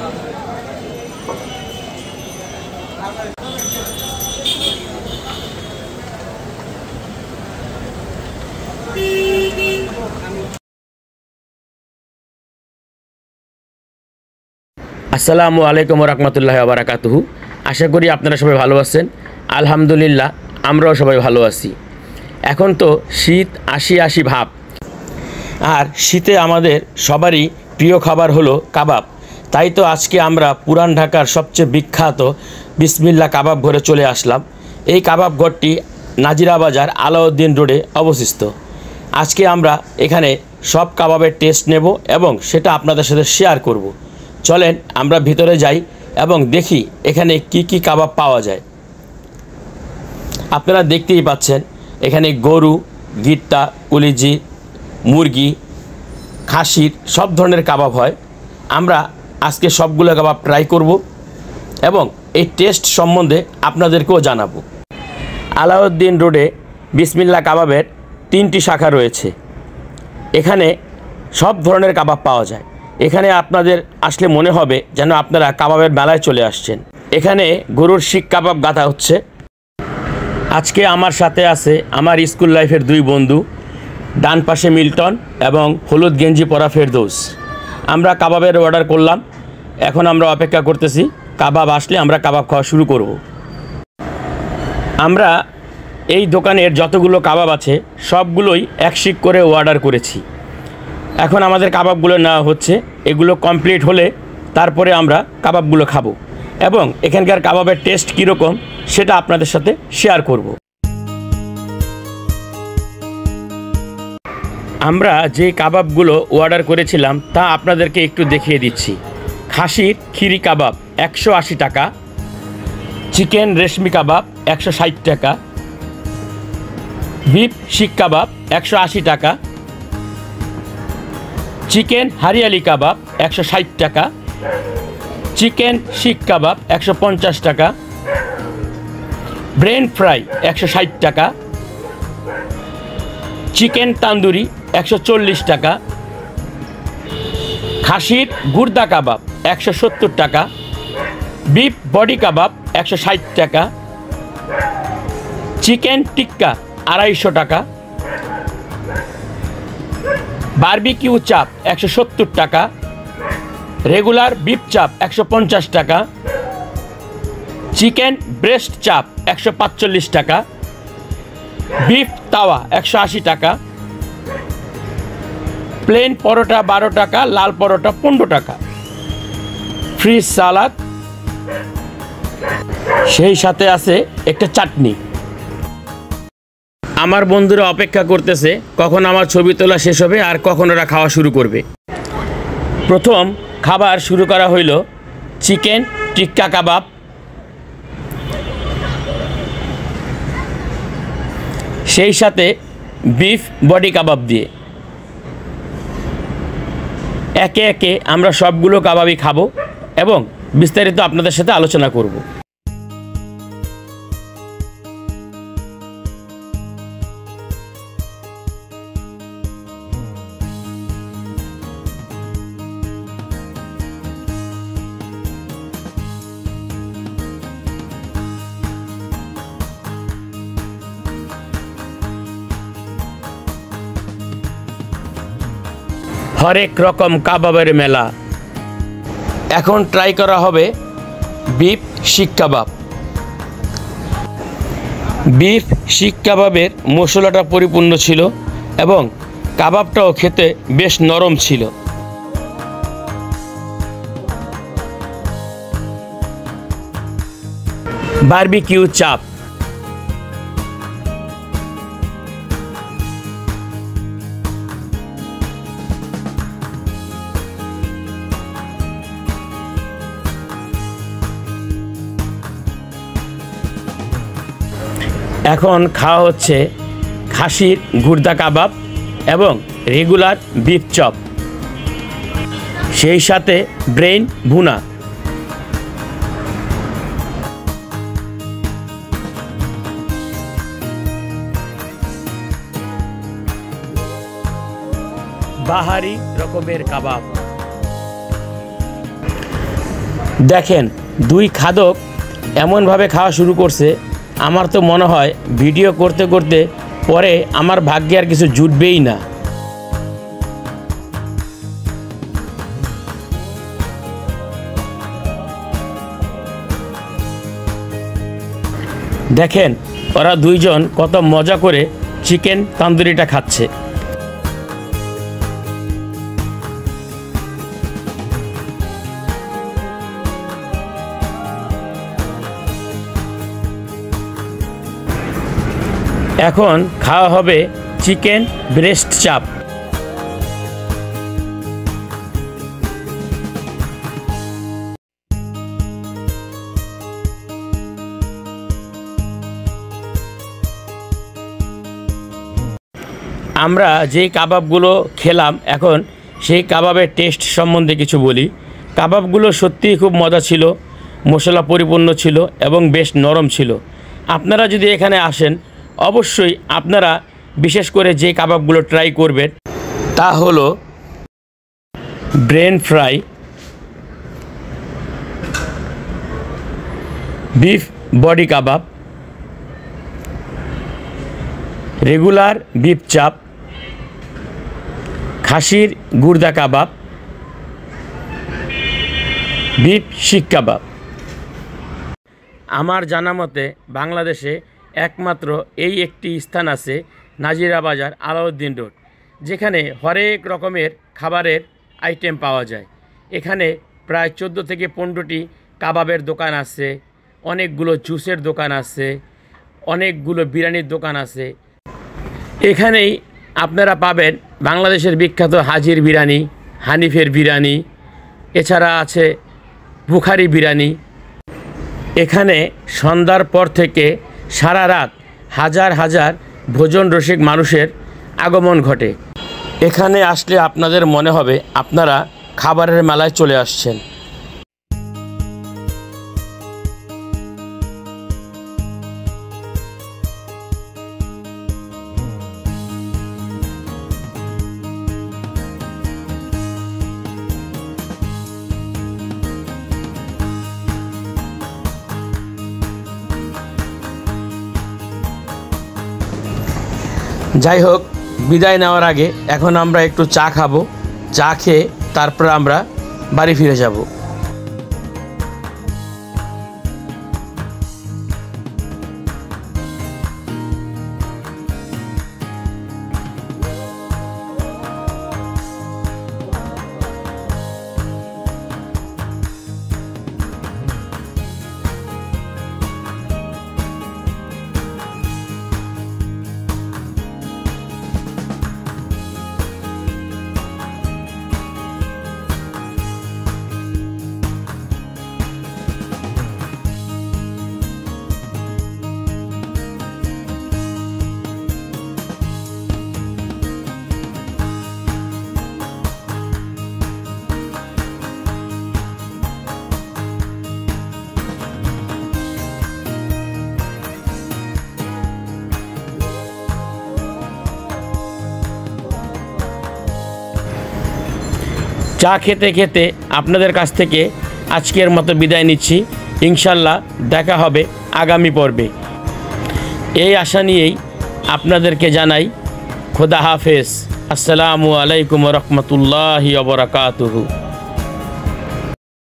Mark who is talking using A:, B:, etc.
A: আসসালামু আলাইকুম রহমতুল্লাহি ওয়া বারাকাতুহু। আশা করি আপনারা সবাই ভালো আছেন। আলহামদুলিল্লাহ আমরাও সবাই ভালো আছি। এখন তো শীত আসি ভাব, আর শীতে আমাদের সবারই প্রিয় খাবার হলো কাবাব। তাই তো আজকে আমরা পুরান ঢাকার সবচেয়ে বিখ্যাত বিসমিল্লাহ কাবাব ঘরে চলে আসলাম। এই কাবাব ঘরটি নাজিরা বাজার আলাউদ্দিন রোডে অবস্থিত। আজকে আমরা এখানে সব কাবাবের টেস্ট নেব এবং সেটা আপনাদের সাথে শেয়ার করব। চলেন আমরা ভিতরে যাই এবং দেখি এখানে কি কি কাবাব পাওয়া যায়। আপনারা দেখতেই পাচ্ছেন এখানে গরু, গিট্টা, কলিজি, মুরগি, খাসির সব ধরনের কাবাব হয়। আমরা আজকে সবগুলো কাবাব ট্রাই করব এবং এই টেস্ট সম্বন্ধে আপনাদেরকেও জানাবো। আলাউদ্দিন রোডে বিসমিল্লাহ কাবাবের 3টি শাখা রয়েছে। এখানে সব ধরনের কাবাব পাওয়া যায়। এখানে আপনাদের আসলে মনে হবে যেন আপনারা কাবাবের মেলায় চলে আসছেন। এখানে গরুর শিক কাবাব গাঁথা হচ্ছে। আজকে আমার সাথে আছে আমার স্কুল লাইফের 2 বন্ধু, ডান পাশে মিল্টন এবং হলুদ গেঞ্জি পরা ফেরদৌস। আমরা কাবাবের অর্ডার করলাম। এখন আমরা অপেক্ষা করতেছি কাবাব আসলে আমরা কাবাব খাওয়া শুরু করব। আমরা এই দোকানের যতগুলো কাবাব আছে সবগুলোই এক শিক করে অর্ডার করেছি। এখন আমাদের কাবাবগুলো নেওয়া হচ্ছে। এগুলো কমপ্লিট হলে তারপরে আমরা কাবাবগুলো খাবো এবং এখানকার কাবাবের টেস্ট কীরকম সেটা আপনাদের সাথে শেয়ার করব। আমরা যে কাবাবগুলো অর্ডার করেছিলাম তা আপনাদেরকে একটু দেখিয়ে দিচ্ছি। খাসির খিরি কাবাব 180 টাকা, চিকেন রেশমি কাবাব 160 টাকা, বিফ শিক কাবাব 180 টাকা, চিকেন হারিয়ালি কাবাব 160 টাকা, চিকেন শিক কাবাব 150 টাকা, ব্রেন ফ্রাই 160 টাকা, চিকেন তান্দুরি 140 টাকা, খাসির গুর্দা কাবাব 170 টাকা, বিফ বডি কাবাব 160 টাকা, চিকেন টিক্কা 250 টাকা, বারবিকিউ চাপ 170 টাকা, রেগুলার বিফ চাপ 150 টাকা, চিকেন ব্রেস্ট চাপ 145 টাকা, বিফ তাওয়া 180 টাকা, প্লেন পরোটা 12 টাকা, লাল পরোটা 15 টাকা, ফ্রি সালাদ, সেই সাথে আছে একটা চাটনি। আমার বন্ধুরা অপেক্ষা করতেছে কখন আমার ছবি তোলা শেষ হবে আর কখন ওরা খাওয়া শুরু করবে। প্রথম খাবার শুরু করা হইল চিকেন টিক্কা কাবাব। সেই সাথে বিফ বডি কাবাব দিয়ে। একে একে আমরা সবগুলো কাবাবই খাবো এবং বিস্তারিত আপনাদের সাথে আলোচনা করব। হরেক রকম কাবাবের মেলা। এখন ট্রাই করা হবে বিফ শিক কাবাব। বিফ শিক কাবাবের মশলাটা পরিপূর্ণ ছিল এবং কাবাবটাও খেতে বেশ নরম ছিল। বারবিকিউ চাপ, এখন খাওয়া হচ্ছে খাসির গুর্দা কাবাব এবং রেগুলার বিফ চপ, সেই সাথে ব্রেন ভুনা। বাহারি রকমের কাবাব। দেখেন দুই খাদক এমনভাবে খাওয়া শুরু করছে, আমার তো মনে হয় ভিডিও করতে করতে পরে আমার ভাগ্যে আর কিছু জুটবেই না। দেখেন ওরা দুইজন কত মজা করে চিকেন তান্দুরিটা খাচ্ছে। এখন খাওয়া হবে চিকেন ব্রেস্ট চাপ। আমরা যেই কাবাবগুলো খেলাম, এখন সেই কাবাবের টেস্ট সম্বন্ধে কিছু বলি। কাবাবগুলো সত্যিই খুব মজা ছিল, মশলা পরিপূর্ণ ছিল এবং বেশ নরম ছিল। আপনারা যদি এখানে আসেন অবশ্যই আপনারা বিশেষ করে যে কাবাবগুলো ট্রাই করবেন তা হলো ব্রেন ফ্রাই, বিফ বডি কাবাব, রেগুলার বিফ চাপ, খাসির গুর্দা কাবাব, বিফ শিক কাবাব। আমার জানা মতে বাংলাদেশে একমাত্র এই একটি স্থান আছে, নাজিরা বাজার আলাউদ্দিন রোড, যেখানে হরেক রকমের খাবারের আইটেম পাওয়া যায়। এখানে প্রায় 14 থেকে 15টি কাবাবের দোকান আছে, অনেকগুলো জুসের দোকান আছে, অনেকগুলো বিরিয়ানির দোকান আছে। এখানেই আপনারা পাবেন বাংলাদেশের বিখ্যাত হাজির বিরিয়ানি, হানিফের বিরিয়ানি, এছাড়া আছে বুখারি বিরিয়ানি। এখানে সন্ধ্যার পর থেকে সারা রাত হাজার হাজার ভোজন রসিক মানুষের আগমন ঘটে। এখানে আসলে আপনাদের মনে হবে আপনারা খাবারের মেলায় চলে আসছেন। যাই হোক, বিদায় নেওয়ার আগে এখন আমরা একটু চা খাবো। চা খেয়ে তারপর আমরা বাড়ি ফিরে যাব। চা খেতে খেতে আপনাদের কাছ থেকে আজকের মতো বিদায় নিচ্ছি। ইনশাল্লাহ দেখা হবে আগামী পর্বে। এই আশা নিয়েই আপনাদেরকে জানাই খোদা হাফেজ। আসসালামু আলাইকুম ওয়া রাহমাতুল্লাহি ওয়া বারাকাতুহু।